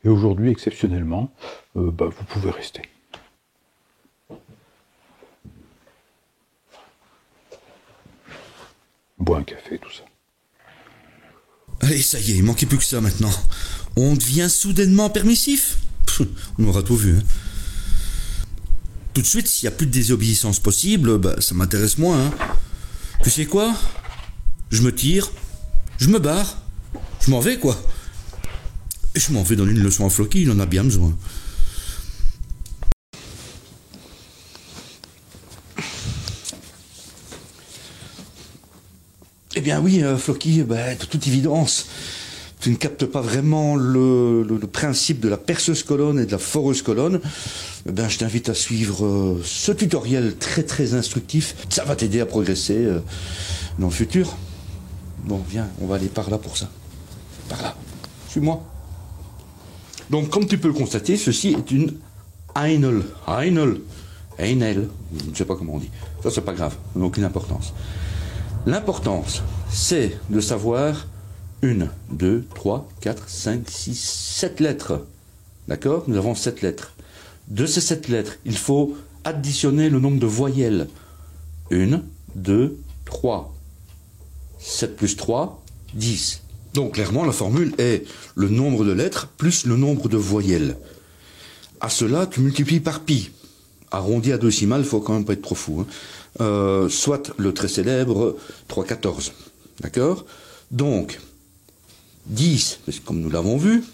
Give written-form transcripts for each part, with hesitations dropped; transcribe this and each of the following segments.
Et aujourd'hui, exceptionnellement, vous pouvez rester. Bois un café, tout ça. Allez, ça y est, il manquait plus que ça maintenant. On devient soudainement permissif. On aura tout vu. Hein. Tout de suite, s'il n'y a plus de désobéissance possible, ça m'intéresse moins. Hein. Tu sais quoi? Je me tire, je me barre, je m'en vais quoi. Et je m'en vais donner une leçon à Floki, il en a bien besoin. Eh bien oui, Floki, de toute évidence, tu ne captes pas vraiment le principe de la perceuse colonne et de la foreuse colonne. Je t'invite à suivre ce tutoriel très très instructif. Ça va t'aider à progresser dans le futur. Bon, viens, on va aller par là pour ça. Par là. Suis-moi. Donc, comme tu peux le constater, ceci est une Einel. Einel. Einel. Je ne sais pas comment on dit. Ça, c'est pas grave. Ça n'a aucune importance. L'importance, c'est de savoir 1, 2, 3, 4, 5, 6, 7 lettres. D'accord? Nous avons 7 lettres. De ces 7 lettres, il faut additionner le nombre de voyelles. 1, 2, 3. 7 plus 3, 10. Donc clairement, la formule est le nombre de lettres plus le nombre de voyelles. À cela, tu multiplies par pi. Arrondi à décimales, il faut quand même pas être trop fou. Hein. Soit le très célèbre 3,14. D'accord? Donc, 10, comme nous l'avons vu,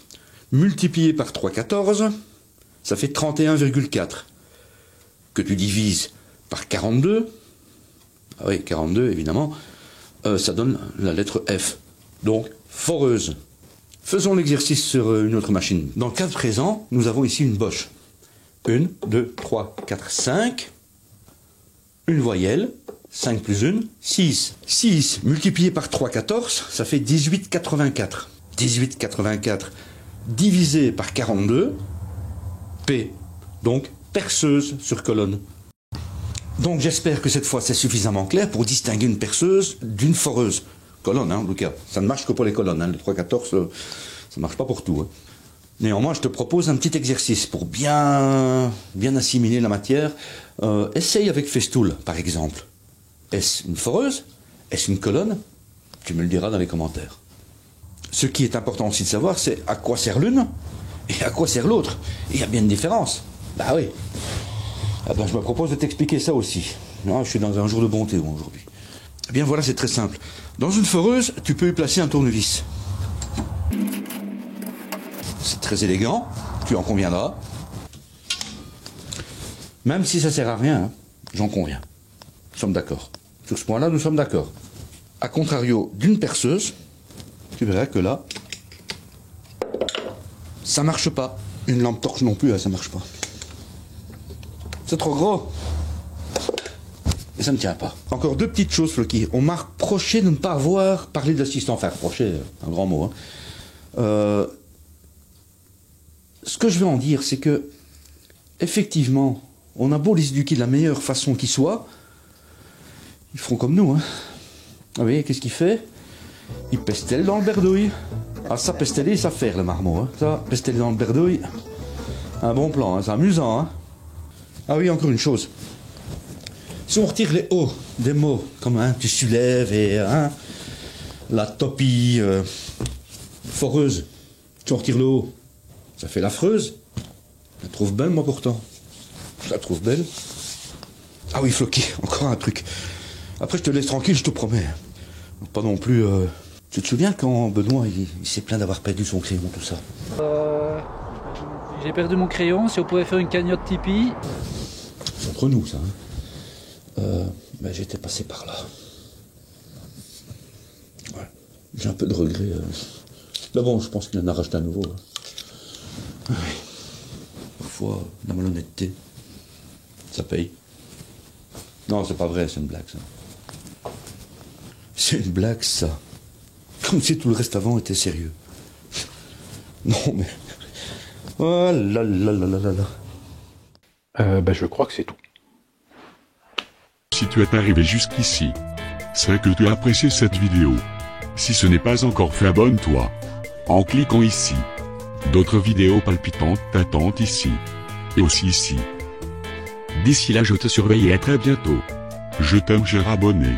multiplié par 3,14, ça fait 31,4. Que tu divises par 42, ah oui, 42 évidemment, ça donne la lettre F. Donc, foreuse. Faisons l'exercice sur une autre machine. Dans le cas présent, nous avons ici une boche. 1, 2, 3, 4, 5. Une voyelle. 5 plus 1, 6. 6 multiplié par 3,14, ça fait 18,84. 18,84 divisé par 42, P. Donc, perceuse sur colonne. Donc j'espère que cette fois c'est suffisamment clair pour distinguer une perceuse d'une foreuse. Colonne, en tout cas. Ça ne marche que pour les colonnes. Le 3,14, ça ne marche pas pour tout. Hein. Néanmoins, je te propose un petit exercice pour bien assimiler la matière. Essaye avec Festool, par exemple. Est-ce une foreuse? Est-ce une colonne? Tu me le diras dans les commentaires. Ce qui est important aussi de savoir, c'est à quoi sert l'une et à quoi sert l'autre. Il y a bien une différence. Bah oui. Je me propose de t'expliquer ça aussi. Je suis dans un jour de bonté aujourd'hui. Eh bien voilà, c'est très simple. Dans une foreuse, tu peux y placer un tournevis. C'est très élégant, tu en conviendras. Même si ça sert à rien, hein, j'en conviens. Nous sommes d'accord. Sur ce point-là, nous sommes d'accord. A contrario d'une perceuse, tu verras que là, ça marche pas. Une lampe torche non plus, ça marche pas. C'est trop gros. Et ça ne tient pas. Encore deux petites choses, Floki. On m'a reproché de ne pas avoir parlé de l'assistant. Enfin, reproché, un grand mot. Hein. Ce que je veux en dire, c'est que, effectivement, on a beau les éduquer de la meilleure façon qui soit, ils feront comme nous. Hein. Ah oui, qu'est-ce qu'il fait? Il pestelle dans le berdouille. Ah, ça pesteller, ça faire, le marmot. Hein. Ça, pesteller dans le berdouille, un bon plan, hein. C'est amusant. Hein. Ah oui, encore une chose. Si on retire les O des mots, comme hein, tu soulèves et hein, la topie foreuse, tu en retires le O, ça fait l'affreuse. Je la trouve belle, moi, pourtant. Je la trouve belle. Ah oui, Floki, encore un truc. Après, je te laisse tranquille, je te promets. Pas non plus... Tu te souviens quand Benoît, il s'est plaint d'avoir perdu son crayon, tout ça? J'ai perdu mon crayon, si on pouvait faire une cagnotte Tipeee. C'est entre nous, ça. Hein. J'étais passé par là. Ouais. J'ai un peu de regret. Mais bon, je pense qu'il en a racheté à nouveau. Hein. Ouais. Parfois, la malhonnêteté, ça paye. Non, c'est pas vrai, c'est une blague, ça. C'est une blague, ça. Comme si tout le reste avant était sérieux. Non, mais... Oh là là là là là là. Je crois que c'est tout. Si tu es arrivé jusqu'ici, c'est que tu as apprécié cette vidéo. Si ce n'est pas encore fait, abonne-toi en cliquant ici. D'autres vidéos palpitantes t'attendent ici. Et aussi ici. D'ici là je te surveille et à très bientôt. Je t'aime cher abonné.